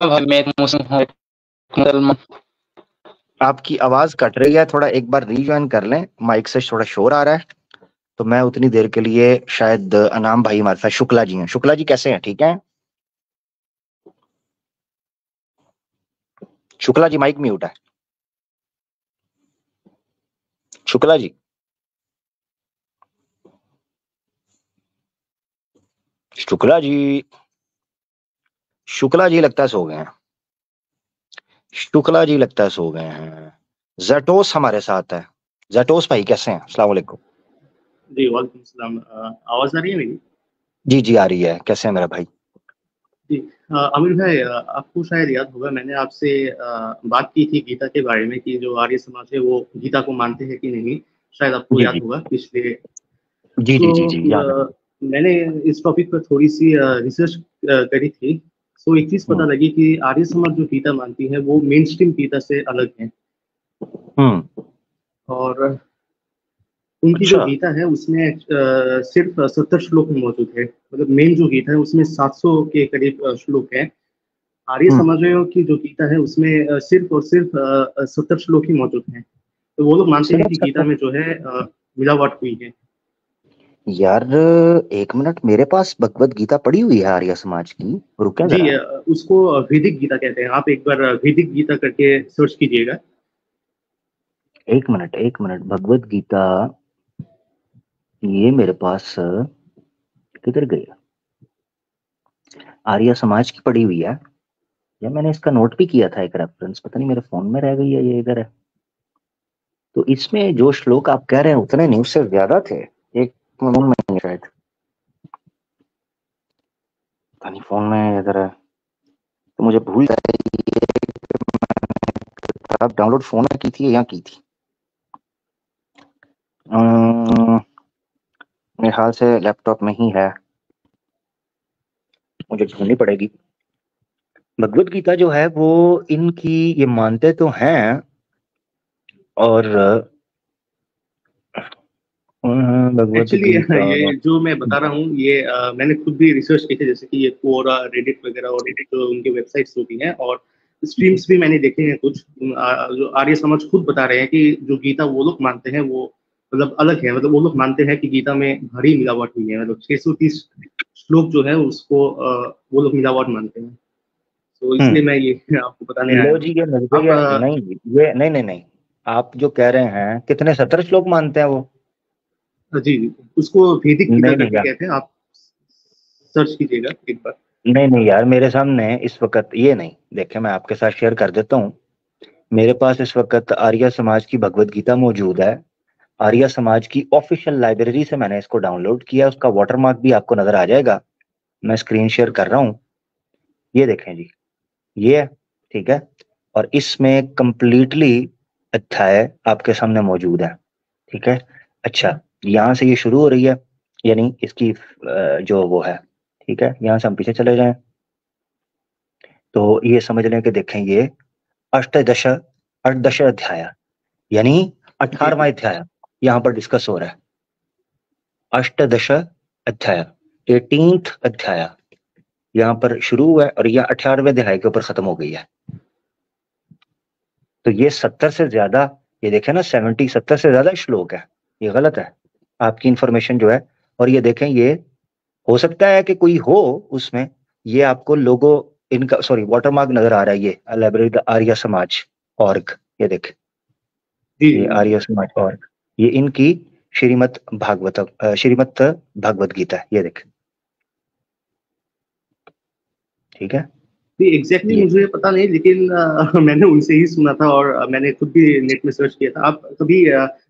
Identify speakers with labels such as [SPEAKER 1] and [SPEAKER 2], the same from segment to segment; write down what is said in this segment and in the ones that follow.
[SPEAKER 1] भाई मैं एक मुस्लिम हूँ, एक मुसलमान।
[SPEAKER 2] आपकी आवाज कट रही है, थोड़ा एक बार रीजॉइन कर लें, माइक से थोड़ा शोर आ रहा है। तो मैं उतनी देर के लिए शायद अनाम भाई हमारे साथ शुक्ला जी हैं। शुक्ला जी कैसे हैं, ठीक हैं? शुक्ला जी माइक म्यूट है। शुक्ला जी, शुक्ला जी, शुक्ला जी लगता है सो गए हैं। शुक्ला जी लगता है सो गए हैं। जटोस हमारे साथ है। जटोस भाई कैसे हैं? अस्सलाम वालेकुम।
[SPEAKER 3] जी वालेकुम सलाम। आवाज़ आ रही है मेरी?
[SPEAKER 2] जी जी आ रही है। कैसे हैं मेरा भाई?
[SPEAKER 3] जी। आमिर भाई, आपको शायद याद होगा मैंने आपसे बात की थी गीता के बारे में कि जो आर्य समाज है वो गीता को मानते हैं कि नहीं। शायद आपको
[SPEAKER 2] जी
[SPEAKER 3] याद
[SPEAKER 2] जी
[SPEAKER 3] होगा पिछले।
[SPEAKER 2] जी जी जी
[SPEAKER 3] तो
[SPEAKER 2] जी याद है।
[SPEAKER 3] मैंने इस टॉपिक पर थोड़ी सी रिसर्च करी थी। तो एक चीज़ पता
[SPEAKER 2] हम्म
[SPEAKER 3] लगी कि आर्य समाज जो गीता मानती है वो मेन स्ट्रीम गीता से अलग है।
[SPEAKER 2] हम्म।
[SPEAKER 3] और उनकी जो
[SPEAKER 2] अच्छा।
[SPEAKER 3] गीता है उसमें सिर्फ 70 श्लोक मौजूद है। मतलब मेन जो गीता है उसमें 700 के करीब श्लोक है। आर्य
[SPEAKER 2] हम्म।
[SPEAKER 3] समाजियों की जो गीता है उसमें सिर्फ और सिर्फ 70 श्लोक ही मौजूद हैं। तो वो लोग मानते हैं
[SPEAKER 2] सिर्फ
[SPEAKER 3] कि गीता
[SPEAKER 2] 70?
[SPEAKER 3] में जो है मिलावट हुई है।
[SPEAKER 2] यार, एक मिनट, मेरे पास भगवत गीता पड़ी हुई है आर्य समाज की। रुके
[SPEAKER 3] जी,
[SPEAKER 2] जरा।
[SPEAKER 3] उसको वैदिक गीता कहते हैं। आप एक बार वैदिक गीता करके सर्च कीजिएगा।
[SPEAKER 2] एक मिनट, एक मिनट, भगवत गीता। ये मेरे पास किधर गई? आर्य समाज की पड़ी हुई है। या मैंने इसका नोट भी किया था एक रेफरेंस, पता नहीं मेरे फोन में रह गई है, ये इधर है। तो इसमें जो श्लोक आप कह रहे हैं उतने नहीं, उससे ज्यादा थे। एक फोन में शायद, पता नहीं फोन में इधर है। तो मुझे भूल जाए आप डाउनलोड फोन में की थी या की थी। मेरे ख्याल से लैपटॉप में ही है, मुझे ढूंढनी पड़ेगी। भगवत गीता जो है वो इनकी, ये मानते तो हैं। और भगवत
[SPEAKER 3] एक्चुअली
[SPEAKER 2] गीता।
[SPEAKER 3] ये जो मैं बता रहा हूँ ये मैंने खुद भी रिसर्च की थी। जैसे कि ये कोरा, रेडिट वगैरह और जो उनके वेबसाइट्स होती हैं और
[SPEAKER 2] जी।
[SPEAKER 3] स्ट्रीम्स भी मैंने देखे हैं कुछ। जो आर्य समाज खुद बता रहे हैं कि जो गीता वो लोग मानते हैं वो मतलब अलग है। मतलब वो लोग मानते हैं कि गीता में भारी मिलावट हुई है। मतलब 630 श्लोक जो है उसको वो लोग मिलावट मानते हैं। तो इसलिए मैं ये आपको बताने आया
[SPEAKER 2] लो
[SPEAKER 3] हूँ।
[SPEAKER 2] जी, ये मिल गई
[SPEAKER 3] आप
[SPEAKER 2] है। नहीं, ये नहीं नहीं नहीं, आप जो कह रहे हैं कितने 70 श्लोक मानते हैं वो?
[SPEAKER 3] जी जी, उसको वैदिक गीता
[SPEAKER 2] नहीं नहीं
[SPEAKER 3] करके
[SPEAKER 2] यार,
[SPEAKER 3] कहते हैं। आप सर्च कीजिएगा एक बार।
[SPEAKER 2] नहीं नहीं यार, मेरे सामने इस वक्त ये नहीं, देखे मैं आपके साथ शेयर कर देता हूँ। मेरे पास इस वक्त आर्य समाज की भगवत गीता मौजूद है। आर्य समाज की ऑफिशियल लाइब्रेरी से मैंने इसको डाउनलोड किया, उसका वाटरमार्क भी आपको नजर आ जाएगा। मैं स्क्रीन शेयर कर रहा हूँ। ये देखें जी, ये है, ठीक है। और इसमें कंप्लीटली अध्याय आपके सामने मौजूद है, ठीक है। अच्छा, यहाँ से ये शुरू हो रही है, यानी इसकी जो वो है, ठीक है। यहाँ से हम पीछे चले जाएं तो ये समझ लें कि देखें, ये अष्टदश अष्टदश अध्याय, यानी
[SPEAKER 3] जी
[SPEAKER 2] 18वां
[SPEAKER 3] जी
[SPEAKER 2] अध्याय यहाँ पर डिस्कस हो रहा है। अष्टदश अध्याय, 18th अध्याय यहाँ पर शुरू हुआ है और यह 18वें अध्याय के ऊपर खत्म हो गई है। तो ये 70 से ज्यादा, ये देखें ना, 70 से ज्यादा श्लोक है। ये गलत है, आपकी इंफॉर्मेशन जो है। और ये देखें, ये हो सकता है कि कोई हो उसमें, ये आपको लोगो, इनका सॉरी वाटरमार्क नजर आ रहा है, ये लाइब्रेरी आर्य समाज ऑर्ग। ये देखें,
[SPEAKER 3] जी
[SPEAKER 2] ये
[SPEAKER 3] जी।
[SPEAKER 2] आर्य समाज ऑर्ग, ये इनकी श्रीमत भागवत गीता है। ये देखें, ठीक है।
[SPEAKER 3] नहीं, एग्जैक्टली
[SPEAKER 2] ये
[SPEAKER 3] मुझे पता नहीं, लेकिन मैंने उनसे ही सुना था और मैंने खुद भी नेट में सर्च किया था। आप कभी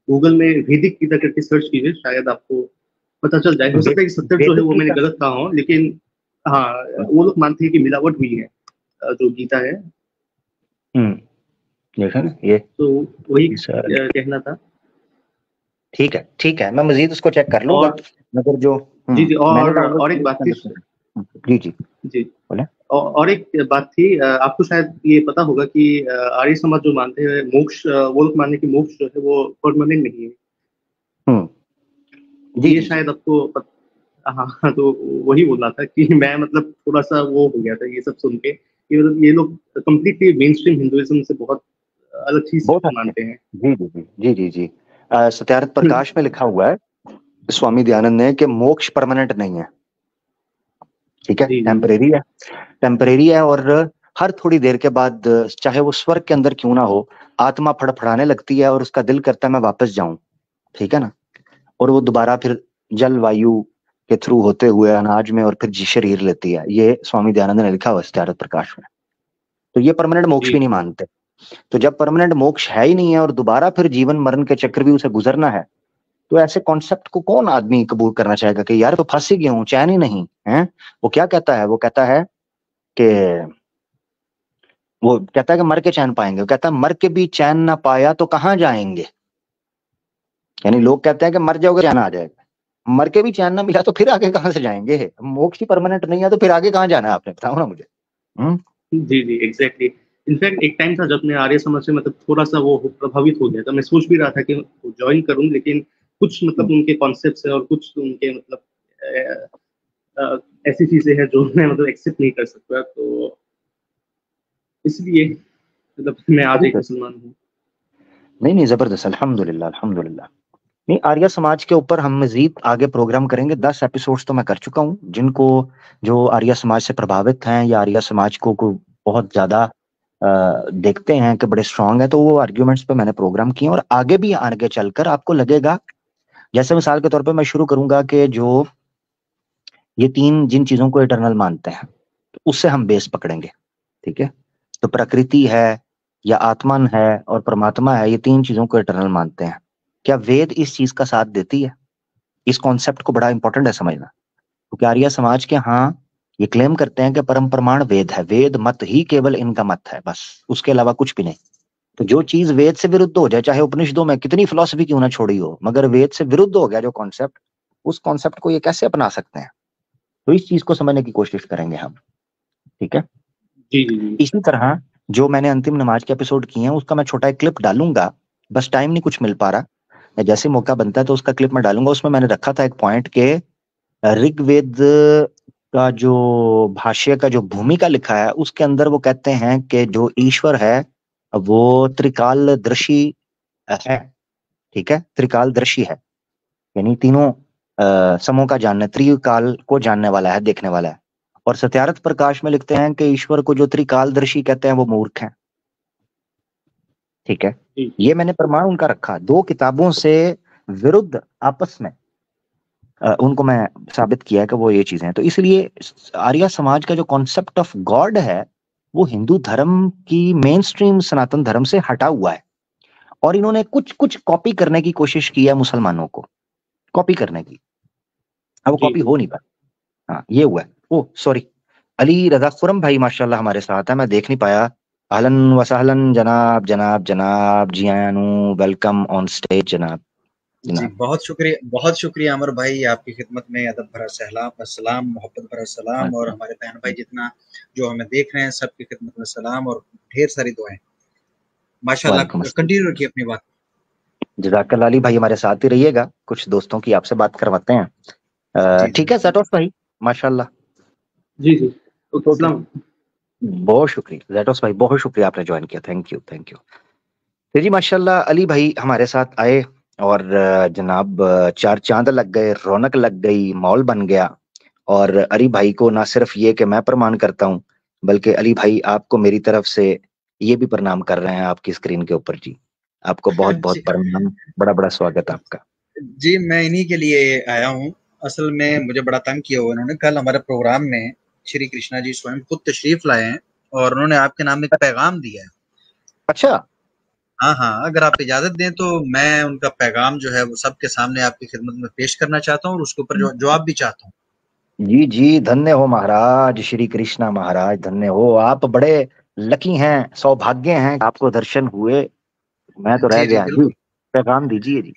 [SPEAKER 3] गूगल में वैदिक गीता करके सर्च कीजिए, शायद आपको पता चल जाए। हो सकता है कि 70 जो है
[SPEAKER 2] वैदिक
[SPEAKER 3] वो मैंने
[SPEAKER 2] गीता।
[SPEAKER 3] गलत कहा हो, लेकिन हाँ, वो लोग मानते हैं कि मिलावट हुई है जो गीता है।
[SPEAKER 2] हम्म, देखा ना ये।
[SPEAKER 3] तो वही
[SPEAKER 2] सर,
[SPEAKER 3] कहना था।
[SPEAKER 2] ठीक है ठीक है, मैं मजीद उसको चेक कर लूंगा।
[SPEAKER 3] और
[SPEAKER 2] मगर जो
[SPEAKER 3] जी जी,
[SPEAKER 2] मैंने डाउनलोड
[SPEAKER 3] और एक बात थी।
[SPEAKER 2] किया। जी जी,
[SPEAKER 3] जी,
[SPEAKER 2] बोले।
[SPEAKER 3] और एक बात थी। आपको शायद ये पता होगा कि आर्य समाज जो मानते हैं मोक्ष, वो लोग मानने की मोक्ष जो है वो परमानेंट नहीं है।
[SPEAKER 2] हम्म। जी
[SPEAKER 3] ये
[SPEAKER 2] जी जी।
[SPEAKER 3] शायद आपको हाँ हाँ, तो वही बोलना था कि मैं मतलब थोड़ा सा वो हो गया था ये सब सुन के कि मतलब ये लोग कंप्लीटली मेन स्ट्रीम हिंदुइज्म से बहुत अलग चीज
[SPEAKER 2] बहुत
[SPEAKER 3] मानते हैं।
[SPEAKER 2] जी जी जी जी जी जी। सत्यार्थ प्रकाश में लिखा हुआ है स्वामी दयानंद ने कि मोक्ष परमानेंट नहीं है, ठीक है,
[SPEAKER 3] जी जी
[SPEAKER 2] टेम्परेरी है, टेम्परेरी है। और हर थोड़ी देर के बाद, चाहे वो स्वर्ग के अंदर क्यों ना हो, आत्मा फड़फड़ाने लगती है और उसका दिल करता है मैं वापस जाऊं, ठीक है ना, और वो दोबारा फिर जलवायु के थ्रू होते हुए अनाज में और फिर शरीर लेती है। ये स्वामी दयानंद ने लिखा हुआ है सत्यार्थ प्रकाश में। तो ये परमानेंट मोक्ष
[SPEAKER 3] जी
[SPEAKER 2] भी नहीं मानते। तो जब परमानेंट मोक्ष है ही नहीं है और दोबारा फिर जीवन मरण के चक्र भी उसे गुजरना है, तो ऐसे कॉन्सेप्ट को कौन आदमी कबूल करना चाहेगा कि यार तो फंस ही गया हूं, चैन ही नहीं है। वो क्या कहता है, वो कहता है कि मर के चैन पाएंगे। वो कहता है मर के भी चैन ना पाया तो कहाँ जाएंगे। यानी लोग कहते हैं कि मर जाओगे चैन आ जाएगा, मर के भी चैन ना मिला तो फिर आगे कहाँ से जाएंगे। मोक्ष ही परमानेंट नहीं है तो फिर आगे कहाँ जाना है, आपने बताओ ना मुझे।
[SPEAKER 3] जी जी एग्जैक्टली। इनफैक्ट एक टाइम था जब मैं आर्य समाज से मतलब थोड़ा सा वो प्रभावित हो गया था। मैं सोच भी रहा था कि ज्वाइन करूं, लेकिन कुछ मतलब उनके कॉन्सेप्ट्स है और कुछ उनके मतलब ऐसी चीजें हैं जो मैं मतलब एक्सेप्ट नहीं कर सकता, तो इसलिए मतलब मैं आज एक मुसलमान हूँ।
[SPEAKER 2] नहीं नहीं, जबरदस्त, अल्हम्दुलिल्लाह अल्हम्दुलिल्लाह। नहीं, आर्य समाज के ऊपर हम मजीद आगे प्रोग्राम करेंगे। 10 एपिसोड्स तो मैं कर चुका हूँ। जिनको जो आर्य समाज से प्रभावित हैं या आर्य समाज को बहुत ज्यादा देखते हैं कि बड़े स्ट्रांग है, तो वो आर्ग्यूमेंट्स पे मैंने प्रोग्राम किए और आगे भी आगे चलकर आपको लगेगा, जैसे मिसाल के तौर पे मैं शुरू करूंगा कि जो ये तीन जिन चीजों को इटरनल मानते हैं, तो उससे हम बेस पकड़ेंगे, ठीक है। तो प्रकृति है या आत्मन है और परमात्मा है, ये तीन चीजों को इटरनल मानते हैं। क्या वेद इस चीज का साथ देती है? इस कॉन्सेप्ट को बड़ा इंपॉर्टेंट है समझना, क्योंकि आर्य समाज के यहाँ ये क्लेम करते हैं कि परम प्रमाण वेद है, वेद मत ही केवल इनका मत है, बस उसके अलावा कुछ भी नहीं। तो जो चीज वेद से विरुद्ध हो जाए, चाहे उपनिषदों में कितनी फिलॉसफी क्यों ना छोड़ी हो, मगर वेद से विरुद्ध हो गया जो कॉन्सेप्ट, उस कॉन्सेप्ट को ये कैसे अपना सकते हैं। तो इस चीज को समझने की कोशिश करेंगे हम, ठीक है।
[SPEAKER 3] जी जी जी
[SPEAKER 2] इसी तरह जो मैंने अंतिम नमाज के एपिसोड किए हैं उसका मैं छोटा एक क्लिप डालूंगा, बस टाइम नहीं कुछ मिल पा रहा, जैसे मौका बनता है तो उसका क्लिप मैं डालूंगा। उसमें मैंने रखा था एक पॉइंट के ऋग्वेद का जो भाष्य का जो भूमिका लिखा है उसके अंदर वो कहते हैं कि जो ईश्वर है वो त्रिकालदर्शी है, ठीक है, त्रिकालदर्शी है, यानी तीनों समों का जानने, त्रिकाल को जानने वाला है, देखने वाला है। और सत्यार्थ प्रकाश में लिखते हैं कि ईश्वर को जो त्रिकालदर्शी कहते हैं वो मूर्ख है, ठीक है।
[SPEAKER 3] जी
[SPEAKER 2] ये मैंने प्रमाण उनका रखा, दो किताबों से विरुद्ध आपस में उनको मैं साबित किया है कि वो ये चीजें हैं। तो इसलिए आर्य समाज का जो कॉन्सेप्ट ऑफ गॉड है वो हिंदू धर्म की मेन स्ट्रीम सनातन धर्म से हटा हुआ है, और इन्होंने कुछ कुछ कॉपी करने की कोशिश की है, मुसलमानों को कॉपी करने की। अब वो
[SPEAKER 3] जी
[SPEAKER 2] कॉपी
[SPEAKER 3] जी
[SPEAKER 2] हो नहीं पाया। हाँ ये हुआ है। ओ सॉरी, अली रजा खुरम भाई माशाल्लाह हमारे साथ है, मैं देख नहीं पाया। अहलन वसहलन जनाब जनाब जनाब, जी आयानू, वेलकम ऑन स्टेज जनाब
[SPEAKER 4] जी,
[SPEAKER 2] जनाब।
[SPEAKER 4] बहुत शुक्रिया अमर भाई, आपकी खिदमत में अदब भरा सलाम, मोहब्बत भरा सलाम, और हमारे बहन भाई जितना जो हमें देख रहे हैं सबकी खिदमत में सलाम और ढेर सारी दुआएं। माशाल्लाह,
[SPEAKER 2] वालेकुम
[SPEAKER 4] कंटिन्यू
[SPEAKER 2] अस्सलाम।
[SPEAKER 4] रखिए अपनी बात।
[SPEAKER 2] जज़ाकल्लाह अली भाई, हमारे साथ ही रहिएगा, कुछ दोस्तों की आपसे बात करवाते हैं।
[SPEAKER 4] जी जी
[SPEAKER 2] ठीक है सैटोस भाई, माशाल्लाह।
[SPEAKER 3] जी जी ओके
[SPEAKER 2] ओके,
[SPEAKER 3] सलाम।
[SPEAKER 2] बहुत शुक्रिया जैटोस भाई, बहुत शुक्रिया आपने ज्वाइन किया, थैंक यू थैंक यू। तो जी माशाल्लाह अली भाई हमारे साथ आए और जनाब चार चांद लग गए, रौनक लग गई, माहौल बन गया। और अली भाई को ना सिर्फ ये कि मैं प्रणाम करता हूँ, बल्कि अली भाई आपको मेरी तरफ से ये भी प्रणाम कर रहे हैं आपकी स्क्रीन के ऊपर। जी आपको बहुत बहुत
[SPEAKER 4] जी,
[SPEAKER 2] प्रणाम, बड़ा बड़ा स्वागत आपका।
[SPEAKER 4] जी मैं इन्हीं के लिए आया हूँ। असल में मुझे बड़ा तंग किया हुआ इन्होंने। कल हमारे प्रोग्राम में श्री कृष्णा जी स्वयं खुद तशरीफ लाए हैं और उन्होंने आपके नाम एक पैगाम दिया है।
[SPEAKER 2] अच्छा,
[SPEAKER 4] हाँ हाँ, अगर आप इजाजत दें तो मैं उनका पैगाम जो है वो सबके सामने आपकी खिदमत में पेश करना चाहता हूँ और उसके ऊपर जवाब भी चाहता हूँ।
[SPEAKER 2] जी जी, धन्य हो महाराज, श्री कृष्णा महाराज धन्य हो, आप बड़े लकी हैं, सौभाग्य हैं, आपको दर्शन हुए, मैं तो रह
[SPEAKER 4] जी जी
[SPEAKER 2] गया जी।
[SPEAKER 4] बिल्कुल।
[SPEAKER 2] पैगाम दीजिए जी।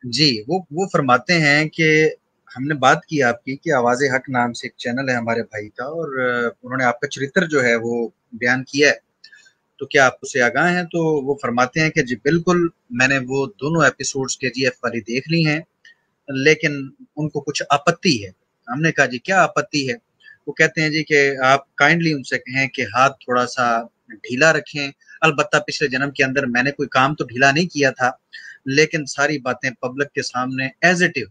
[SPEAKER 4] जी वो फरमाते हैं कि हमने बात की आपकी कि आवाज़े हक नाम से एक चैनल है हमारे भाई का, और उन्होंने आपका चरित्र जो है वो बयान किया है, तो क्या आप उससे आगाह हैं? तो वो फरमाते हैं कि जी बिल्कुल, मैंने वो दोनों एपिसोड्स केजीएफ वाली देख ली हैं, लेकिन उनको कुछ आपत्ति है। हमने कहा जी क्या आपत्ति है? वो कहते हैं जी कि आप काइंडली उनसे कहें कि हाथ थोड़ा सा ढीला रखें। अलबत्ता पिछले जन्म के अंदर मैंने कोई काम तो ढीला नहीं किया था, लेकिन सारी बातें पब्लिक के सामने एज इट इज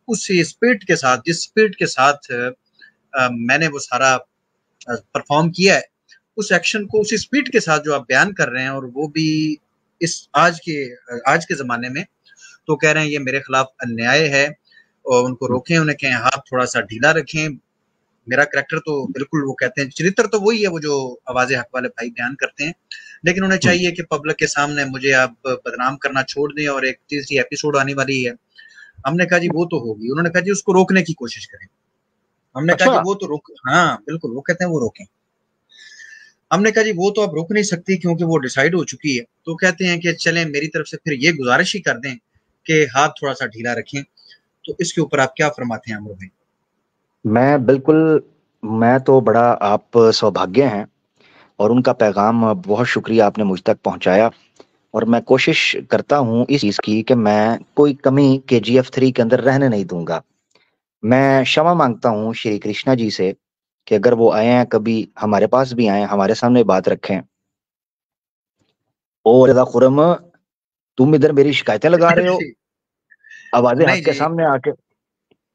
[SPEAKER 4] उसी स्पिरिट के साथ, जिस स्पिरिट के साथ मैंने वो सारा परफॉर्म किया है, उस एक्शन को उसी स्पीड के साथ जो आप बयान कर रहे हैं, और वो भी इस आज के ज़माने में, तो कह रहे हैं ये मेरे खिलाफ अन्याय है और उनको रोकें, उन्हें कहें हाथ थोड़ा सा ढीला रखें। मेरा करैक्टर तो बिल्कुल, वो कहते हैं चरित्र तो वही है वो जो आवाज़े हक वाले भाई बयान करते हैं, लेकिन उन्हें चाहिए कि पब्लिक के सामने मुझे आप बदनाम करना छोड़ दें। और एक तीसरी एपिसोड आने वाली है, हमने कहा जी वो तो होगी, उन्होंने कहा जी उसको रोकने की कोशिश करें। हमने कहा
[SPEAKER 2] अच्छा।
[SPEAKER 4] जी वो तो रोक, हाँ बिल्कुल, वो कहते हैं वो रोकें। हमने कहा जी वो तो आप रोक नहीं सकती क्योंकि वो डिसाइड हो चुकी है। तो कहते हैं कि चलें मेरी तरफ से फिर ये गुजारिश ही कर दें कि हाथ थोड़ा सा ढीला रखें। तो इसके ऊपर आप क्या फरमाते हैं अमर भाई?
[SPEAKER 2] मैं तो बड़ा, आप सौभाग्य हैं और उनका पैगाम बहुत शुक्रिया आपने मुझ तक पहुंचाया। और मैं कोशिश करता हूं इस चीज की कि मैं कोई कमी KGF 3 के अंदर रहने नहीं दूंगा। मैं क्षमा मांगता हूं श्री कृष्णा जी से कि अगर वो आए हैं कभी हमारे पास भी आए, हमारे सामने बात रखें। और दादा खुरम, तुम इधर मेरी शिकायतें लगा रहे हो आवाज़े
[SPEAKER 4] नहीं
[SPEAKER 2] हक के
[SPEAKER 4] जी,
[SPEAKER 2] सामने आके।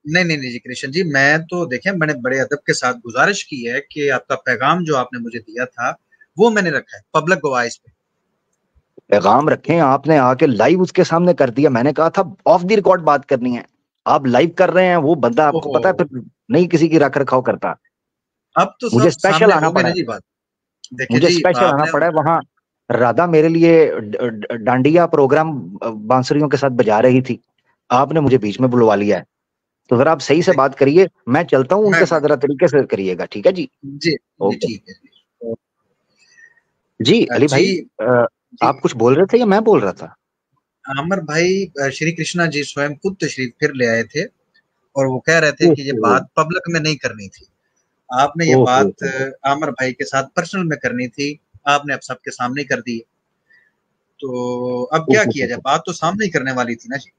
[SPEAKER 4] नहीं जी कृष्ण जी, मैं तो देखें मैंने बड़े अदब के साथ गुजारिश की है कि आपका पैगाम जो आपने मुझे दिया था वो मैंने रखा है पब्लिक गवाइस पे।
[SPEAKER 2] पैगाम रखें, आपने आके लाइव उसके सामने कर दिया। मैंने कहा था ऑफ द रिकॉर्ड बात करनी है, आप लाइव कर रहे हैं। वो बंदा आपको
[SPEAKER 4] ओहो,
[SPEAKER 2] पता है फिर नहीं किसी की रख रखाव करता।
[SPEAKER 4] अब तो
[SPEAKER 2] मुझे
[SPEAKER 4] सब
[SPEAKER 2] स्पेशल
[SPEAKER 4] सामने
[SPEAKER 2] आना
[SPEAKER 4] हो गई
[SPEAKER 2] पड़ा
[SPEAKER 4] ना
[SPEAKER 2] है,
[SPEAKER 4] जी बात। देखे
[SPEAKER 2] मुझे
[SPEAKER 4] जी
[SPEAKER 2] स्पेशल आना
[SPEAKER 4] आपने,
[SPEAKER 2] पड़ा है। वहां राधा मेरे लिए डांडिया प्रोग्राम बांसुरियों के साथ बजा रही थी, आपने मुझे बीच में बुलवा लिया है। तो जरा आप सही से
[SPEAKER 4] देख
[SPEAKER 2] बात करिए, मैं चलता हूँ,
[SPEAKER 4] मैं
[SPEAKER 2] उनके साथ जरा तरीके से करिएगा, ठीक है जी?
[SPEAKER 4] जी जी
[SPEAKER 2] ओके
[SPEAKER 4] ठीक है जी।
[SPEAKER 2] जी। अली
[SPEAKER 4] जी
[SPEAKER 2] भाई,
[SPEAKER 4] जी
[SPEAKER 2] आप कुछ बोल रहे थे या मैं बोल रहा था?
[SPEAKER 4] अमर भाई, श्री कृष्णा जी स्वयं खुद तशरीफ फिर ले आए थे और वो कह रहे थे कि ये
[SPEAKER 2] ओहो,
[SPEAKER 4] बात पब्लिक में नहीं करनी थी, आपने ये
[SPEAKER 2] ओहो,
[SPEAKER 4] बात आमिर भाई के साथ पर्सनल में करनी थी, आपने अब सबके सामने कर दी। तो अब क्या किया जाए,
[SPEAKER 2] ओहो,
[SPEAKER 4] बात तो सामने ही करने वाली थी ना जी।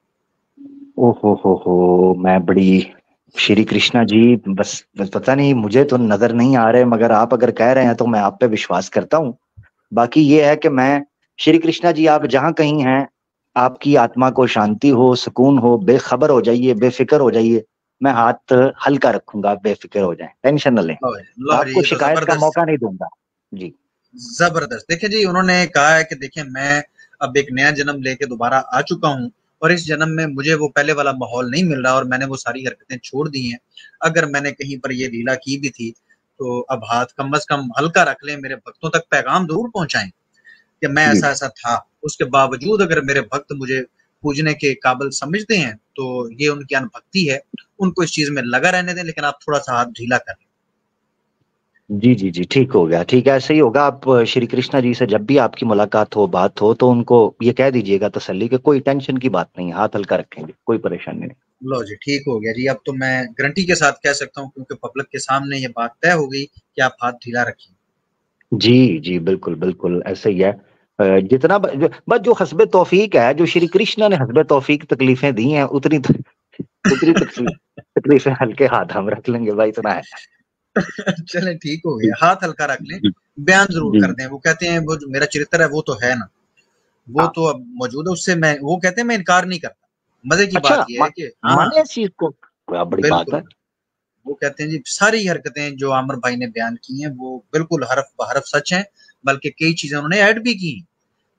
[SPEAKER 2] ओहो हो, मैं बड़ी, श्री कृष्णा जी, बस पता नहीं, मुझे तो नजर नहीं आ रहे, मगर आप अगर कह रहे हैं तो मैं आप पे विश्वास करता हूँ। बाकी ये है कि मैं, श्री कृष्णा जी, आप जहां कहीं हैं, आपकी आत्मा को शांति हो, सुकून हो, बेखबर हो जाइए, बेफिक्र हो जाइए। मैं हाथ हल्का रखूंगा, आप बेफिक्र हो जाएं, टेंशन न लें।
[SPEAKER 4] लो जी,
[SPEAKER 2] आपको
[SPEAKER 4] ये तो
[SPEAKER 2] शिकायत का
[SPEAKER 4] जबरदस्त,
[SPEAKER 2] मौका नहीं दूंगा जी।
[SPEAKER 4] जबरदस्त। देखिए जी, उन्होंने कहा है कि देखिए मैं अब एक नया जन्म लेके दोबारा आ चुका हूँ और इस जन्म में मुझे वो पहले वाला माहौल नहीं मिल रहा और मैंने वो सारी हरकतें छोड़ दी हैं। अगर मैंने कहीं पर ये लीला की भी थी तो अब हाथ कम से कम हल्का रख लें, मेरे भक्तों तक पैगाम जरूर पहुंचाएं कि मैं
[SPEAKER 2] जी
[SPEAKER 4] ऐसा ऐसा था। उसके बावजूद अगर मेरे भक्त मुझे पूजने के काबिल समझते हैं तो ये उनकी अनभक्ति है, उनको इस चीज में लगा रहने दें, लेकिन आप थोड़ा सा हाथ ढीला कर लें।
[SPEAKER 2] जी जी जी, ठीक हो गया, ठीक है, ऐसे ही होगा। आप श्री कृष्णा जी से जब भी आपकी मुलाकात हो, बात हो, तो उनको ये कह दीजिएगा तसल्ली कि कोई टेंशन की बात नहीं है, हाथ हल्का रखेंगे, कोई परेशानी नहीं।
[SPEAKER 4] लो जी, ठीक हो गया जी। अब तो मैं गारंटी के साथ कह सकता हूँ क्योंकि पब्लिक के सामने ये बात तय हो गई कि आप हाथ ढीला रखिए।
[SPEAKER 2] जी जी, बिल्कुल बिल्कुल ऐसे ही है। जितना बस जो हस्बे तौफीक है, जो श्री कृष्ण ने हस्बे तौफीक तकलीफें दी हैं, उतनी तकलीफें हल्के हाथ हम रख लेंगे भाई, इतना है।
[SPEAKER 4] चलें ठीक हो गया, हाथ हल्का रख लें,
[SPEAKER 2] जी
[SPEAKER 4] बयान ज़रूर
[SPEAKER 2] जी।
[SPEAKER 4] कर दें। वो कहते हैं वो जो मेरा चरित्र है वो तो है ना, वो
[SPEAKER 2] हाँ,
[SPEAKER 4] तो अब मौजूद है, उससे मैं, वो कहते हैं मैं इनकार नहीं करता। मज़े की
[SPEAKER 2] अच्छा,
[SPEAKER 4] बात ये है कि हाँ,
[SPEAKER 2] माने इस चीज को, क्या बड़ी बात
[SPEAKER 4] बिल्कुल।
[SPEAKER 2] है।
[SPEAKER 4] वो कहते हैं जी सारी हरकतें जो आमिर भाई ने बयान की हैं वो बिल्कुल हरफ ब हरफ सच हैं, बल्कि कई चीज़ें उन्होंने ऐड भी की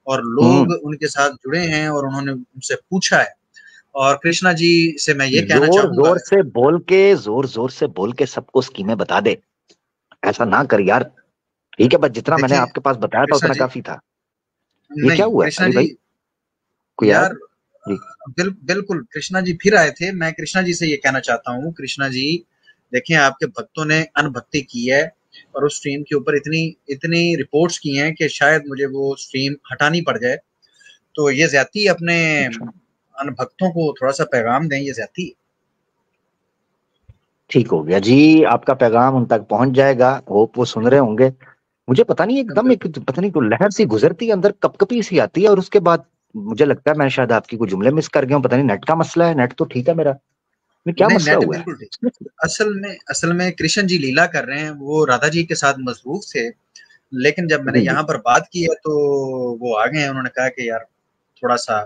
[SPEAKER 4] और लोग
[SPEAKER 2] हम्म।
[SPEAKER 4] उनके साथ जुड़े हैं और उन्होंने उनसे पूछा है। और कृष्णा जी से मैं ये कहना
[SPEAKER 2] जोर
[SPEAKER 4] चाहूँगा,
[SPEAKER 2] जोर से बोल के, जोर जोर से बोल के सबको स्कीमें बता दे, ऐसा ना कर यार। ठीक है, बस जितना मैंने
[SPEAKER 4] देखें
[SPEAKER 2] आपके पास बताया था
[SPEAKER 4] कृष्णा
[SPEAKER 2] उतना
[SPEAKER 4] जी,
[SPEAKER 2] काफी था। ये क्या
[SPEAKER 4] नहीं
[SPEAKER 2] हुआ है
[SPEAKER 4] कृष्णा
[SPEAKER 2] अली
[SPEAKER 4] जी,
[SPEAKER 2] भाई, कोई आया
[SPEAKER 4] यार
[SPEAKER 2] था? जी
[SPEAKER 4] बिल्कुल कृष्णा जी फिर आए थे। मैं कृष्णा जी से ये कहना चाहता हूँ, कृष्णा जी देखें आपके भक्तों ने अनभक्ति की है और उस स्ट्रीम के ऊपर इतनी इतनी रिपोर्ट्स की हैं कि शायद मुझे वो स्ट्रीम हटानी पड़ जाए। तो ये ज्यादती, अपने
[SPEAKER 2] अच्छा,
[SPEAKER 4] अनभक्तों को थोड़ा सा पैगाम दें, ये ज्यादती।
[SPEAKER 2] ठीक हो गया जी, आपका पैगाम उन तक पहुंच जाएगा, होप वो सुन रहे होंगे। मुझे पता नहीं, एकदम एक
[SPEAKER 4] बिल्कुल
[SPEAKER 2] पता नहीं, तो लहर सी गुजरती है अंदर, कपकपी सी आती है, और उसके बाद मुझे लगता है मैं शायद आपकी कुछ जुमले मिस कर गया हूँ, पता नहीं नेट का मसला है, नेट तो ठीक है मेरा। में क्या
[SPEAKER 4] नहीं
[SPEAKER 2] मसला
[SPEAKER 4] नेट
[SPEAKER 2] हुआ है?
[SPEAKER 4] बिल्कुल ठीक। असल में कृष्ण जी लीला कर रहे हैं, वो राधा जी के साथ मसरूफ थे, लेकिन जब मैंने
[SPEAKER 2] जी जी
[SPEAKER 4] यहाँ पर बात की है तो वो आ गए हैं। उन्होंने कहा कि यार थोड़ा सा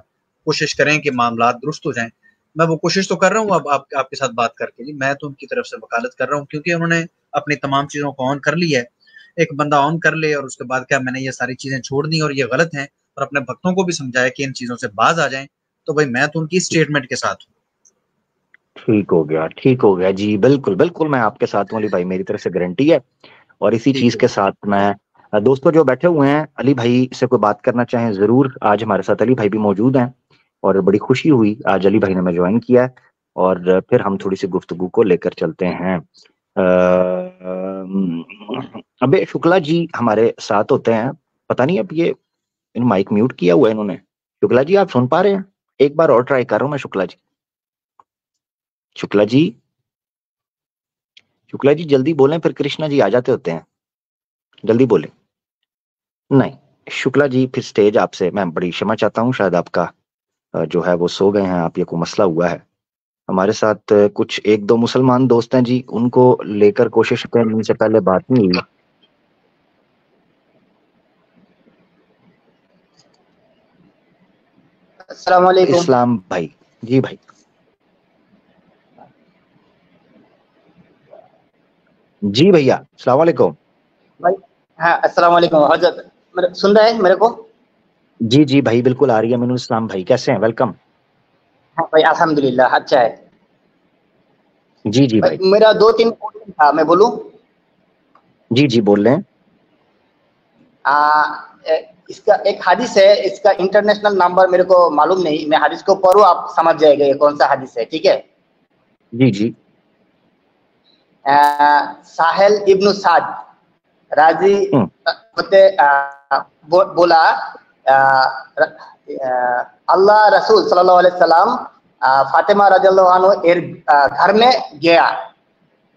[SPEAKER 4] कोशिश करें कि मामला दुरुस्त हो जाएं। मैं वो कोशिश तो कर रहा हूँ अब आपके साथ बात करके जी। मैं तो उनकी तरफ से वकालत कर रहा हूँ, क्योंकि उन्होंने अपनी तमाम चीज़ों को ऑन कर लिया है। एक बंदा ऑन कर ले और उसके बाद क्या मैंने ये सारी चीज़ें छोड़ दी और ये गलत हैं, और अपने भक्तों को भी समझाया कि इन चीज़ों से बाज आ जाएं, तो भाई मैं तो उनकी स्टेटमेंट के साथ हूँ।
[SPEAKER 2] ठीक हो गया, ठीक हो गया जी। बिल्कुल बिल्कुल मैं आपके साथ हूँ अली भाई, मेरी तरफ से गारंटी है। और इसी
[SPEAKER 4] ठीक
[SPEAKER 2] चीज
[SPEAKER 4] है
[SPEAKER 2] के साथ मैं दोस्तों जो बैठे हुए हैं, अली भाई से कोई बात करना चाहें जरूर। आज हमारे साथ अली भाई भी मौजूद हैं और बड़ी खुशी हुई आज अली भाई ने हमें ज्वाइन किया है। और फिर हम थोड़ी सी गुफ्तगू को लेकर चलते हैं। अबे शुक्ला जी हमारे साथ होते हैं। पता नहीं अब ये इन माइक म्यूट किया हुआ है इन्होंने। शुक्ला जी आप सुन पा रहे हैं? एक बार और ट्राई कर रहा हूँ मैं। शुक्ला जी, शुक्ला जी, शुक्ला जी जल्दी बोलें, फिर कृष्णा जी आ जाते होते हैं। जल्दी बोलें। नहीं, शुक्ला जी फिर स्टेज आपसे, मैं बड़ी क्षमा चाहता हूँ, शायद आपका जो है वो सो गए हैं आप, ये कोई मसला हुआ है। हमारे साथ कुछ एक दो मुसलमान दोस्त हैं जी, उनको लेकर कोशिश करें, उनसे पहले बात नहीं हुई।
[SPEAKER 5] अस्सलाम वालेकुम।
[SPEAKER 2] इस्लाम भाई, जी भाई। जी भैया, अस्सलाम वालेकुम।
[SPEAKER 5] भाई हाँ, अस्सलाम वालेकुम हजरत। सुन रहे हैं मेरे को?
[SPEAKER 2] जी जी भाई बिल्कुल आ रही है। मैनू इस्लाम भाई कैसे हैं? वेलकम।
[SPEAKER 5] हाँ भाई अल्हम्दुलिल्लाह अच्छा है।
[SPEAKER 2] जी जी भाई।
[SPEAKER 5] भाई मेरा 2-3 क्वेश्चन था, मैं बोलूं?
[SPEAKER 2] जी जी बोल रहे हैं।
[SPEAKER 5] इसका एक हदीस है, इसका इंटरनेशनल नंबर मेरे को मालूम नहीं, मैं हदीस को पढ़ूं, आप समझ जाएंगे ये कौन सा हदीस है, ठीक है?
[SPEAKER 2] जी जी।
[SPEAKER 5] साहेल इब्न साद राजी होते बोला, अल्लाह रसूल सल्लल्लाहु अलैहि वसल्लम फातिमा रज़ियल्लाहु अन्हा एर घर में गया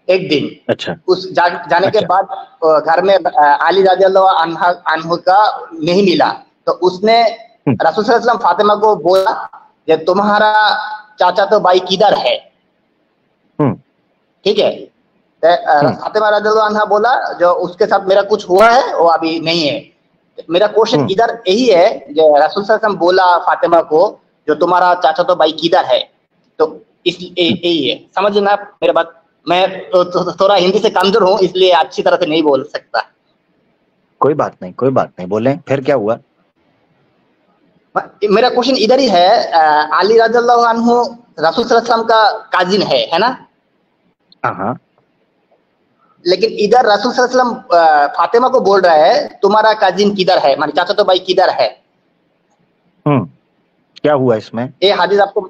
[SPEAKER 5] एक दिन।
[SPEAKER 2] अच्छा।
[SPEAKER 5] उस जाने
[SPEAKER 2] अच्छा।
[SPEAKER 5] के बाद घर में अली रज़ियल्लाहु अन्हु का नहीं मिला, तो उसने रसूल सल्लल्लाहु अलैहि वसल्लम फातिमा को बोला कि तुम्हारा चाचा तो भाई किधर है, ठीक है? फातिमा रज़ियल्लाहु अन्हा बोला जो उसके साथ मेरा कुछ हुआ है वो अभी नहीं है। मेरा क्वेश्चन इधर यही है जो रसूल सल्लल्लाहु अलैहि वसल्लम बोला फातिमा को जो तुम्हारा चाचा तो भाई किधर है, तो इस यही है, समझना मेरे बात। मैं थोड़ा हिंदी से कमजोर हूँ इसलिए अच्छी तरह से नहीं बोल सकता।
[SPEAKER 2] कोई बात नहीं, कोई बात नहीं, बोलें फिर क्या हुआ?
[SPEAKER 5] मेरा क्वेश्चन इधर ही है, अली रज़ियल्लाहु अन्हु रसूल सल्लल्लाहु अलैहि वसल्लम का काजिन है ना?
[SPEAKER 2] हाँ।
[SPEAKER 5] लेकिन इधर रसूल सल्लल्लाहु अलैहि वसल्लम फातिमा को बोल रहा है तुम्हारा काजिन किधर है, माने चाचा तो भाई किधर है।
[SPEAKER 2] क्या हुआ इसमें?
[SPEAKER 5] ये हदीस आपको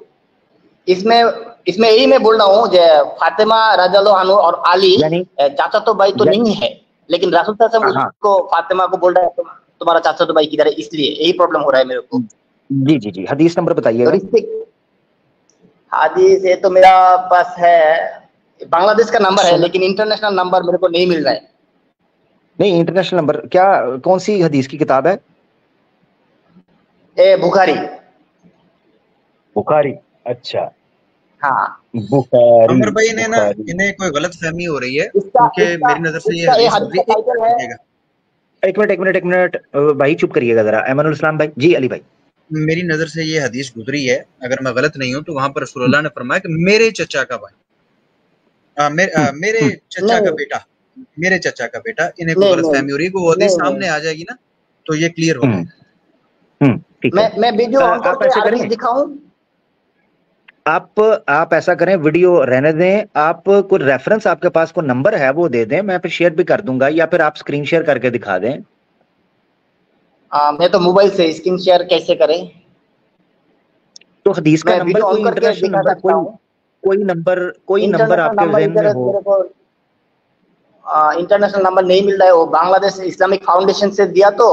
[SPEAKER 5] इसमें यही मैं बोल रहा हूँ जो फातिमा रज़ियल्लाहु अन्हु और अली चाचा तो भाई तो नहीं है, लेकिन रसूल सल्लल्लाहु अलैहि वसल्लम उसको फातिमा को बोल रहा है तुम्हारा चाचा तो भाई किधर है, इसलिए यही प्रॉब्लम हो रहा है मेरे को।
[SPEAKER 2] जी जी जी, हदीस नंबर बताइएगा।
[SPEAKER 5] हदीस ये तो मेरा पास है, बांग्लादेश का नंबर है, लेकिन इंटरनेशनल नंबर मेरे को नहीं मिल रहा है।
[SPEAKER 2] नहीं इंटरनेशनल नंबर क्या, कौन सी हदीस की किताब है?
[SPEAKER 5] बुखारी।
[SPEAKER 2] बुखारी, अच्छा।
[SPEAKER 5] हाँ
[SPEAKER 2] बुखारी।
[SPEAKER 4] अमर भाई इन्हें कोई गलत फहमी हो रही है, क्योंकि मेरी नजर से ये हदीस
[SPEAKER 2] एक मिनट भाई चुप करिएगा जरा। एमनुल इस्लाम भाई। जी अली भाई।
[SPEAKER 4] मेरी नजर से ये हदीस गुजरी है, अगर मैं गलत नहीं हूं तो वहां पर रसूलुल्लाह ने फरमाया कि मेरे चचा का भाई, मेरे चचा का बेटा, मेरे चचा का बेटा। इन्हें कोई गलत फहमी हो रही है, वो हदीस सामने आ जाएगी ना तो ये क्लियर हो जाएगा।
[SPEAKER 5] मैं वीडियो ऑन करके हदीस दिखाऊं?
[SPEAKER 2] आप ऐसा करें, वीडियो रहने दें। आप कोई रेफरेंस, आपके पास कोई नंबर है वो दे दें, मैं फिर शेयर भी कर दूंगा, या फिर आप स्क्रीन शेयर करके दिखा दें।
[SPEAKER 5] मैं तो मोबाइल से स्क्रीन शेयर कैसे करें?
[SPEAKER 2] तो हदीस का नंबर कोई इंटरनेशनल नंबर, कोई नंबर आपके ज़हन में हो?
[SPEAKER 5] इंटरनेशनल नंबर नहीं मिल रहा है, वो बांग्लादेश इस्लामिक फाउंडेशन से दिया, तो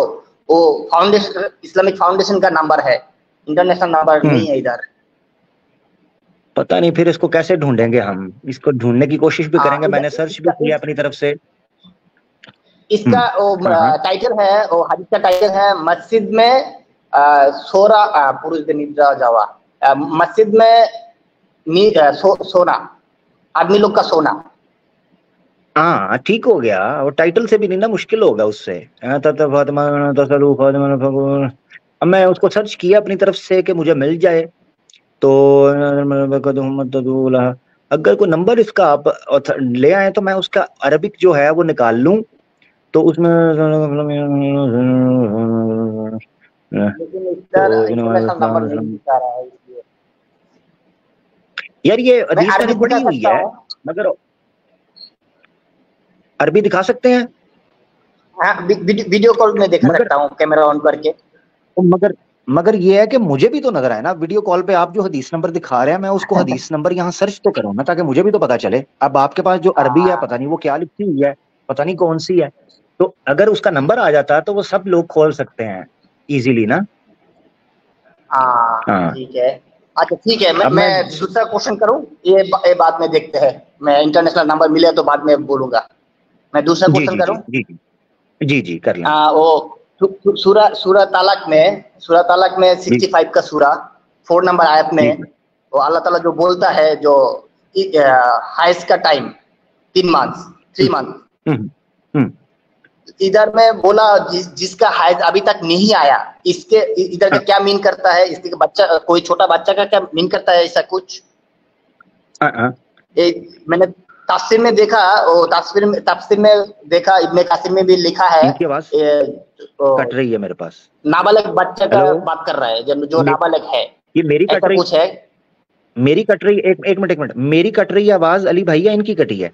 [SPEAKER 5] वो फाउंडेशन इस्लामिक फाउंडेशन का नंबर है, इंटरनेशनल नंबर नहीं है इधर।
[SPEAKER 2] पता नहीं फिर इसको कैसे ढूंढेंगे हम, इसको ढूंढने की कोशिश भी करेंगे। मैंने सर्च भी किया अपनी तरफ से।
[SPEAKER 5] इसका वो टाइटल है, वो हदीस का टाइटल है मस्जिद में सोरा पुरुष निद्रा जावा, मस्जिद में सोना, आदमी लोग का सोना।
[SPEAKER 2] हाँ ठीक हो गया, वो टाइटल से भी नहीं ना, मुश्किल होगा उससे। अब मैं उसको सर्च किया अपनी तरफ से कि मुझे मिल जाए, तो अगर कोई नंबर इसका आप ले आए तो मैं उसका अरबिक जो है वो निकाल लूं, तो उसमें
[SPEAKER 5] लेकिन इंटरनेशनल नंबर नहीं दिखा रहा है, इसलिए
[SPEAKER 2] यार ये
[SPEAKER 5] मैं
[SPEAKER 2] हदीस मैंने
[SPEAKER 5] अरबिक
[SPEAKER 2] पढ़ी
[SPEAKER 5] दिखा
[SPEAKER 2] हुई
[SPEAKER 5] सकता
[SPEAKER 2] है,
[SPEAKER 5] हूँ।
[SPEAKER 2] मगर अरबी दिखा सकते हैं।
[SPEAKER 5] हाँ, वीडियो कॉल में दिखा
[SPEAKER 2] मगर
[SPEAKER 5] सकता हूँ कैमरा ऑन करके।
[SPEAKER 2] मगर मगर ये है कि मुझे भी तो नजर आए ना वीडियो कॉल पे, आप जो हदीस नंबर दिखा रहे हैं मैं उसको हदीस नंबर यहाँ सर्च तो करूँ ना, ताकि मुझे भी तो पता चले। अब आपके पास जो अरबी है, पता नहीं वो क्या लिखी हुई है, पता नहीं कौन सी है, तो अगर उसका नंबर आ जाता तो वो सब लोग खोल सकते हैं इजीली ना।
[SPEAKER 5] हाँ
[SPEAKER 2] हाँ
[SPEAKER 5] ठीक है। अच्छा ठीक है,
[SPEAKER 2] अब
[SPEAKER 5] मैं दूसरा क्वेश्चन करूँ, ये बाद में देखते हैं। मैं इंटरनेशनल नंबर मिले तो बाद में बोलूंगा। मैं दूसरा
[SPEAKER 2] जी
[SPEAKER 5] क्वेश्चन
[SPEAKER 2] जी जी
[SPEAKER 5] करूँ।
[SPEAKER 2] जी जी जी कर लें।
[SPEAKER 5] वो सूरह तालक में 65 का सूरा 4 नंबर आयत में,
[SPEAKER 2] जी
[SPEAKER 5] वो अल्लाह ताला जो बोलता है, जो हाइज का टाइम 3 मंथ 3 मंथ,
[SPEAKER 2] हम्म हम्म
[SPEAKER 5] इधर में बोला जिसका हाइज अभी तक नहीं आया, इसके इधर का क्या मीन करता है? इसके बच्चा, कोई छोटा बच्चा का क्या मीन करता है, ऐसा कुछ? मैंने तफसीर में देखा, वो तफसीर में देखा, इब्ने कासिम में भी लिखा है।
[SPEAKER 2] इनकी आवाज कट रही है मेरे पास।
[SPEAKER 5] नाबालिग बच्चे का
[SPEAKER 2] हेलो,
[SPEAKER 5] बात कर रहा है, जो नाबालिग है,
[SPEAKER 2] ये मेरी कट
[SPEAKER 5] ऐसा
[SPEAKER 2] रही,
[SPEAKER 5] कुछ है।
[SPEAKER 2] मेरी कट रही, एक मिनट, मेरी कट रही है आवाज अली भाई या इनकी कटी है?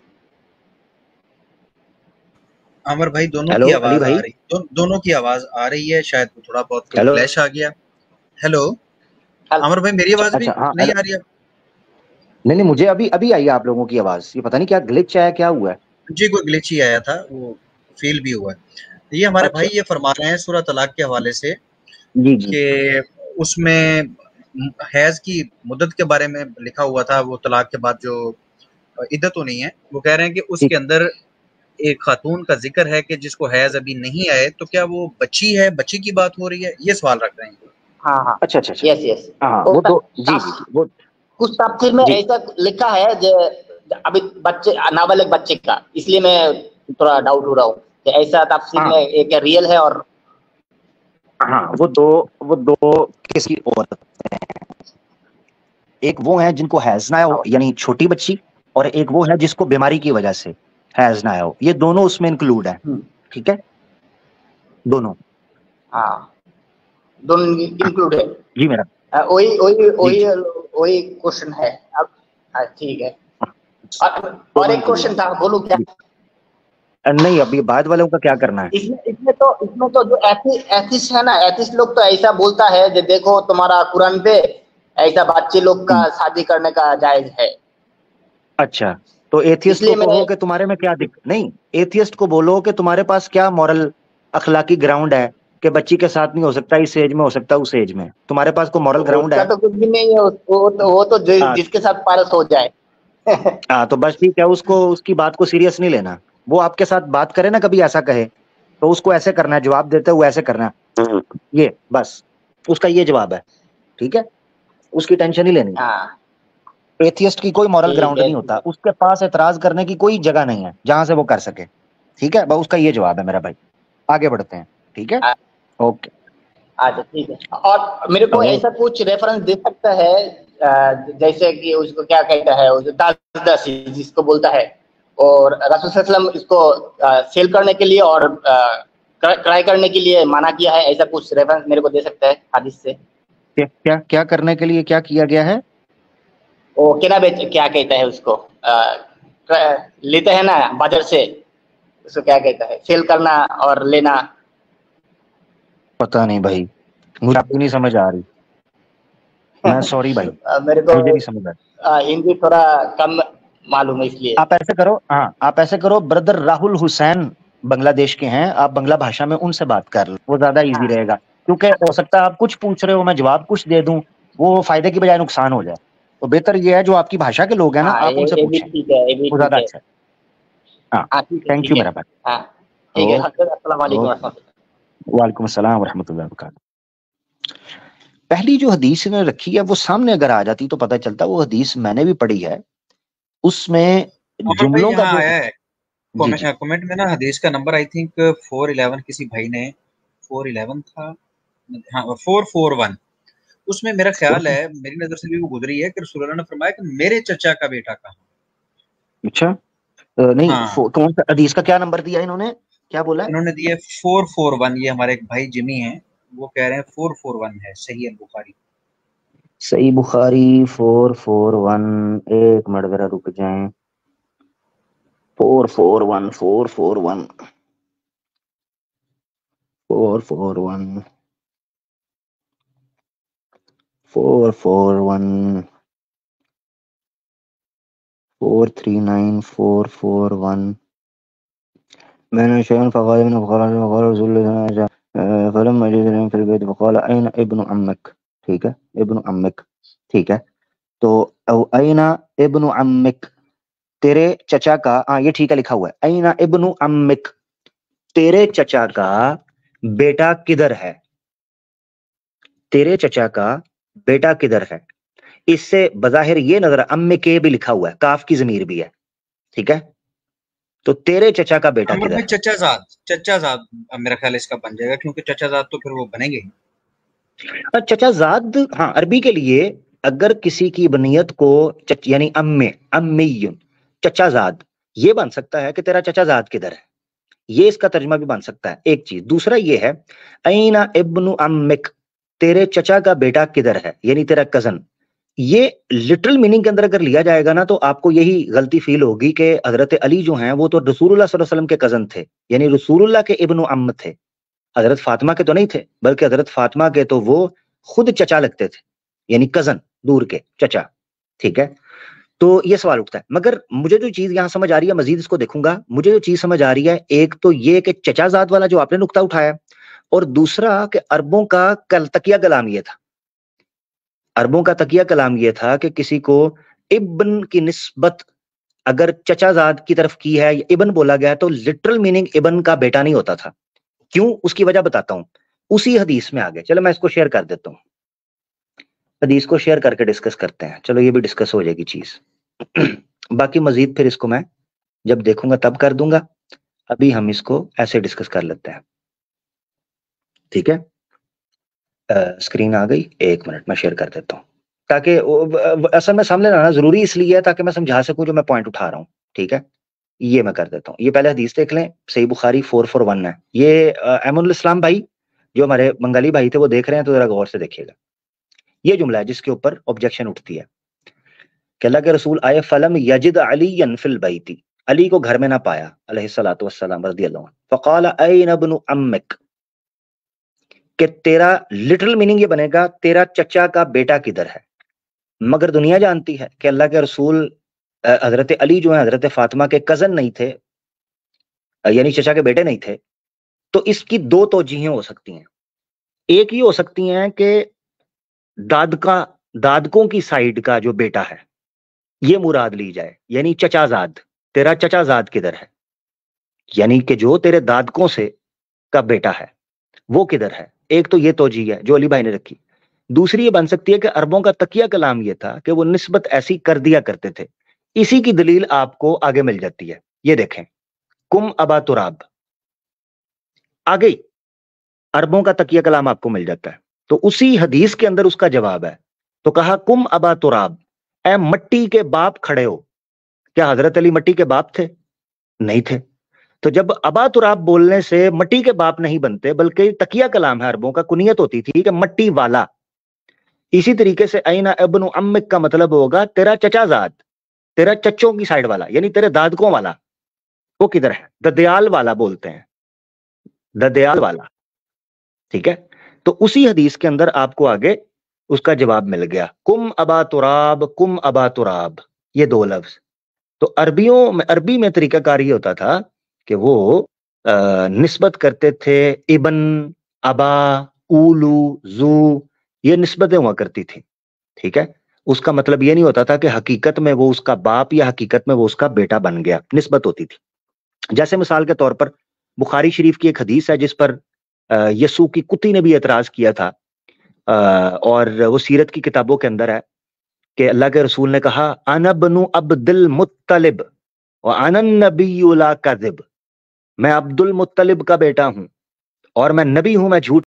[SPEAKER 4] अमर भाई दोनों
[SPEAKER 2] हेलो
[SPEAKER 4] की
[SPEAKER 2] अली
[SPEAKER 4] आवाज आ
[SPEAKER 2] भाई,
[SPEAKER 4] रही, दोनों की आवाज आ रही है, शायद थोड़ा बहुत
[SPEAKER 2] हेलो।
[SPEAKER 4] क्लैश आ गया। हेलो अमर भाई, मेरी आवाज भी
[SPEAKER 2] अच्छा हाँ
[SPEAKER 4] नहीं आ रही है?
[SPEAKER 2] नहीं नहीं, मुझे अभी अभी आई है आप लोगों की आवाज, ये पता नहीं क्या ग्लिच है, क्या हुआ है।
[SPEAKER 4] जी, कोई ग्लिच ही आया था, वो फील भी हुआ है। ये हमारे
[SPEAKER 2] अच्छा
[SPEAKER 4] भाई ये फरमा रहे हैं सूरह तलाक के हवाले से
[SPEAKER 2] जी जी
[SPEAKER 4] कि उसमें हैज की मुद्दत के बारे में लिखा हुआ था, वो तलाक के बाद जो इद्दत तो नहीं है, वो कह रहे हैं कि
[SPEAKER 2] जी।
[SPEAKER 4] उसके अंदर एक खातून का जिक्र है कि जिसको हैज अभी नहीं आए, तो क्या वो बच्ची है, बच्ची की बात हो रही है? ये सवाल रख रहे हैं।
[SPEAKER 5] हाँ हाँ,
[SPEAKER 2] अच्छा अच्छा अच्छा,
[SPEAKER 5] यस यस।
[SPEAKER 2] हाँ
[SPEAKER 5] वो
[SPEAKER 2] वो तो जी जी जी वो
[SPEAKER 5] कुछ तफसीर में
[SPEAKER 2] जी।
[SPEAKER 5] ऐसा लिखा है जो अभी बच्चे, नाबालिग बच्चे का, इसलिए मैं थोड़ा डाउट हो रहा हूँ कि ऐसा तफसीर
[SPEAKER 2] हाँ
[SPEAKER 5] में एक रियल है और
[SPEAKER 2] हाँ, वो दो किसी और, एक वो है जिनको हैज ना हो यानी छोटी बच्ची, और एक वो है जिसको बीमारी की वजह से हैज ना हो, ये दोनों उसमें इंक्लूड है। ठीक है, दोनों।
[SPEAKER 5] हाँ, दोनों इंक्लूड है।
[SPEAKER 2] जी मेरा
[SPEAKER 5] वही वही
[SPEAKER 2] जी
[SPEAKER 5] वही
[SPEAKER 2] जी
[SPEAKER 5] वही क्वेश्चन है अब। हाँ ठीक है। और
[SPEAKER 2] दोनों
[SPEAKER 5] एक
[SPEAKER 2] इंक्लूड
[SPEAKER 5] क्वेश्चन था, बोलूं क्या?
[SPEAKER 2] है। नहीं, अभी बाद वालों का क्या करना है?
[SPEAKER 5] इसमें तो जो एथिस्ट है ना, एथिस्ट लोग तो ऐसा बोलता है कि देखो तुम्हारा कुरान पे ऐसा बच्चे लोग का शादी करने का जायज है।
[SPEAKER 2] अच्छा, तो एथियस्ट को
[SPEAKER 5] इसलिए मैंने
[SPEAKER 2] कहो कि तुम्हारे में क्या दिक्कत नहीं, एथियस्ट को बोलो कि तुम्हारे पास क्या मॉरल अखलाकी ग्राउंड है कि बच्ची के साथ नहीं हो सकता इस एज में, हो सकता उस एज में, तुम्हारे पास कोई मॉरल ग्राउंड
[SPEAKER 5] उसका
[SPEAKER 2] है?
[SPEAKER 5] तो कुछ भी नहीं है, वो तो
[SPEAKER 2] हाँ
[SPEAKER 5] जिसके साथ पारस हो जाए।
[SPEAKER 2] हाँ, तो बस ठीक है, उसको उसकी बात को सीरियस नहीं लेना। वो आपके साथ बात करे ना, कभी ऐसा कहे तो उसको ऐसे करना है, जवाब देते हुए ऐसे करना है, ये बस उसका ये जवाब है। ठीक है, उसकी टेंशन ही लेनी।
[SPEAKER 5] हाँ
[SPEAKER 2] एथियस्ट की कोई मॉरल
[SPEAKER 5] ठीक
[SPEAKER 2] ग्राउंड
[SPEAKER 5] है
[SPEAKER 2] नहीं होता, उसके पास एतराज करने की कोई जगह नहीं है जहां से वो कर सके। ठीक है, बस उसका ये जवाब है मेरा भाई। आगे बढ़ते हैं, ठीक है, ओके।
[SPEAKER 5] अच्छा ठीक है। और मेरे को ऐसा कुछ रेफरेंस दे सकता है, जैसे कि उसको क्या कहता है, उस दास जिसको बोलता है, और रसूल सल्लल्लाहु अलैहि वसल्लम इसको सेल करने के लिए और क्राई करने के लिए मना किया है, ऐसा कुछ रेफरेंस मेरे को दे सकता है हदीस से?
[SPEAKER 2] क्या क्या क्या करने के लिए क्या किया गया है?
[SPEAKER 5] वो केना बेच, क्या कहता है उसको, लेते हैं ना बाजार से, उसको क्या कहता है, सेल करना और लेना?
[SPEAKER 2] पता नहीं भाई, मुझे आपकी नहीं समझ आ रही, मैं सॉरी भाई,
[SPEAKER 5] मेरे
[SPEAKER 2] मुझे नहीं
[SPEAKER 5] को
[SPEAKER 2] समझ आ रही।
[SPEAKER 5] हिंदी थोड़ा कम मालूम है, इसलिए।
[SPEAKER 2] आप ऐसे करो, हाँ आप ऐसे करो, ब्रदर राहुल हुसैन बांग्लादेश के हैं, आप बांग्ला भाषा में उनसे बात कर लो, वो ज्यादा इजी
[SPEAKER 5] हाँ
[SPEAKER 2] रहेगा, क्योंकि हो सकता है आप कुछ पूछ रहे हो, मैं जवाब कुछ दे दूं, वो फायदे की बजाय नुकसान हो जाए। तो बेहतर ये है जो आपकी भाषा के लोग हैं ना,
[SPEAKER 5] हाँ,
[SPEAKER 2] आप उनसे
[SPEAKER 5] ये भी
[SPEAKER 2] पूछें,
[SPEAKER 5] ठीक है, ये भी
[SPEAKER 2] वो
[SPEAKER 5] ठीक
[SPEAKER 2] ज्यादा
[SPEAKER 5] है।
[SPEAKER 2] अच्छा है। हाँ,
[SPEAKER 5] हाँ ठीक है,
[SPEAKER 2] थैंक
[SPEAKER 5] ठीक
[SPEAKER 2] यू
[SPEAKER 5] है।
[SPEAKER 2] मेरा भाई।
[SPEAKER 5] हाँ ठीक है,
[SPEAKER 2] ओके
[SPEAKER 5] अस्सलाम वालेकुम
[SPEAKER 2] ओके,
[SPEAKER 5] वरहमतुल्लाह।
[SPEAKER 2] वालेकुम अस्सलाम वरहमतुल्लाहि वबरकातुहू। पहली जो हदीस ने रखी है वो सामने अगर आ जाती तो पता चलता, वो हदीस मैंने भी पढ़ी है, उसमें जुमलों का जो
[SPEAKER 4] आया है
[SPEAKER 2] जी जी
[SPEAKER 4] कमेंट में ना हदीस का नंबर आई थिंक 411 किसी भाई ने 411 था, हाँ 441, उसमें मेरा ख्याल है, मेरी नजर से भी वो गुजरी है कि रसूलुल्लाह ने फरमाया कि मेरे चचा का बेटा कहाँ।
[SPEAKER 2] अच्छा नहीं
[SPEAKER 4] हाँ
[SPEAKER 2] कौन सा हदीस का क्या नंबर दिया इन्होंने, क्या बोला है?
[SPEAKER 4] इन्होंने दिया 441, ये हमारे एक भाई जिमी हैं, वो कह रहे हैं 441 है सही है बुखारी।
[SPEAKER 2] सही बुखारी 441, एक मिनट जरा रुक जाएं, 441 441 441 441 439 441 मैंने शयन फ़क़ाल इब्न फ़क़ाल फ़क़ाल रसूलुल्लाह फलम्मा जलसा फ़िल बैत फ़क़ाल अयना इब्नु अम्मिक, ठीक है, इब्नु अम्मिक, ठीक है, तो अयना इब्नु अम्मिक, तेरे चचा का, हाँ ये ठीक है लिखा हुआ है, अयना इब्नु अम्मिक, तेरे चचा का बेटा किधर है, तेरे चचा का बेटा किधर है। इससे बज़ाहिर ये नजर, अम्मे के भी लिखा हुआ है, काफ की जमीर भी है, ठीक है, तो तेरे चचा का बेटा किधर है।
[SPEAKER 4] चचाजाद मेरा ख्याल इसका बन जाएगा, क्योंकि चचाजाद तो फिर वो बनेंगे ही।
[SPEAKER 2] चचाजाद, हाँ अरबी के लिए अगर किसी की बनियत को यानी अम्मे अम्मीयुन चचाजाद, ये बन सकता है कि तेरा चचाजाद किधर है, ये इसका तर्जुमा भी बन सकता है, एक चीज। दूसरा ये है ऐना इब्नु अम्मिक, तेरे चचा का बेटा किधर है, यानी तेरा कजन। ये लिटरल मीनिंग के अंदर अगर लिया जाएगा ना तो आपको यही गलती फील होगी कि हजरत अली जो हैं वो तो रसूलुल्लाह सल्लल्लाहु अलैहि वसल्लम के कजन थे, यानी रसूलुल्लाह के इब्नु अम्म थे, हजरत फातिमा के तो नहीं थे, बल्कि हजरत फातिमा के तो वो खुद चचा लगते थे, यानी कजन, दूर के चचा, ठीक है। तो ये सवाल उठता है, मगर मुझे जो चीज यहां समझ आ रही है, मजीद इसको देखूंगा, मुझे जो चीज समझ आ रही है, एक तो ये कि चचाजाद वाला जो आपने नुक्ता उठाया, और दूसरा कि अरबों का तकिया कलाम ये था, अरबों का तकिया कलाम ये था कि किसी को इब्न की निस्बत अगर चचाजाद की तरफ की है, इब्न बोला गया, तो लिटरल मीनिंग इब्न का बेटा नहीं होता था। क्यों, उसकी वजह बताता हूं, उसी हदीस में आगे चलो मैं इसको शेयर कर देता हूं, हदीस को शेयर करके डिस्कस करते हैं, चलो ये भी डिस्कस हो जाएगी चीज बाकी मजीद फिर इसको मैं जब देखूंगा तब कर दूंगा, अभी हम इसको ऐसे डिस्कस कर लेते हैं, ठीक है। स्क्रीन आ गई, एक मिनट मैं शेयर कर देता हूँ, ताकि असल में सामने लाना जरूरी इसलिए है ताकि मैं समझा सकूं जो मैं पॉइंट उठा रहा हूँ, ठीक है। ये मैं कर देता हूँ, ये पहले हदीस देख लें, सही बुखारी 441 है, ये अहमदुल इस्लाम भाई जो हमारे बंगाली भाई थे वो देख रहे हैं तो जरा गौर से देखिएगा, ये जुमला है जिसके ऊपर ऑब्जेक्शन उठती है कि अल्लाह के रसूल आए फलम यजिद अलीयन फिल बैती, अली को घर में ना पाया अलैहिस्सलातु वस्सलाम रज़ियल्लाहु अन्हु, फ़क़ाल ऐन इब्नु अम्मिक, कि तेरा लिटरल मीनिंग ये बनेगा तेरा चचा का बेटा किधर है, मगर दुनिया जानती है कि अल्लाह के रसूल हजरत अली जो है हजरत फातिमा के कजन नहीं थे, यानी चचा के बेटे नहीं थे, तो इसकी दो तौजीहें हो सकती हैं। एक ये हो सकती हैं कि दादकों की साइड का जो बेटा है ये मुराद ली जाए, यानी चचाजाद, तेरा चचाजाद किधर है, यानी कि जो तेरे दादकों से का बेटा है वो किधर है। एक तो ये तौजीह है जो अली भाई ने रखी। दूसरी ये बन सकती है कि अरबों का तकिया कलाम ये था कि वो निस्बत ऐसी कर दिया करते थे, इसी की दलील आपको आगे मिल जाती है। ये देखें, कुम अबा तुराब आ गई, अरबों का तकिया कलाम आपको मिल जाता है, तो उसी हदीस के अंदर उसका जवाब है, तो कहा कुम अबा तुराब, ए मट्टी के बाप खड़े हो। क्या हजरत अली मट्टी के बाप थे? नहीं थे। तो जब अबा तुराब बोलने से मट्टी के बाप नहीं बनते, बल्कि तकिया कलाम है, अरबों का कुनियत होती थी कि मट्टी वाला। इसी तरीके से ऐना इब्नु अम्मिक का मतलब होगा तेरा चचाजाद, तेरा चच्चों की साइड वाला, यानी तेरे दादकों वाला, वो किधर है, ददयाल वाला बोलते हैं, ददयाल वाला, ठीक है। तो उसी हदीस के अंदर आपको आगे उसका जवाब मिल गया, कुम अबा तुराब, कुम अबा तुराब, ये दो लफ्ज। तो अरबी में तरीकाकार ये होता था कि वो निस्बत करते थे, इबन, अबा, उलू, जू, ये निस्बतें हुआ करती थी, ठीक है। उसका मतलब ये नहीं होता था कि हकीकत में वो उसका बाप या हकीकत में वो उसका बेटा बन गया, निस्बत होती थी। जैसे मिसाल के तौर पर बुखारी शरीफ की एक हदीस है जिस पर यसू की कुत्ती ने भी एतराज किया था और वो सीरत की किताबों के अंदर है कि अल्लाह के रसूल ने कहा अना बनु अब्दुल मुत्तलिब व अनन नबियुल काज़िब, मैं अब्दुल मुत्तलिब का बेटा हूं और मैं नबी हूं, मैं झूठ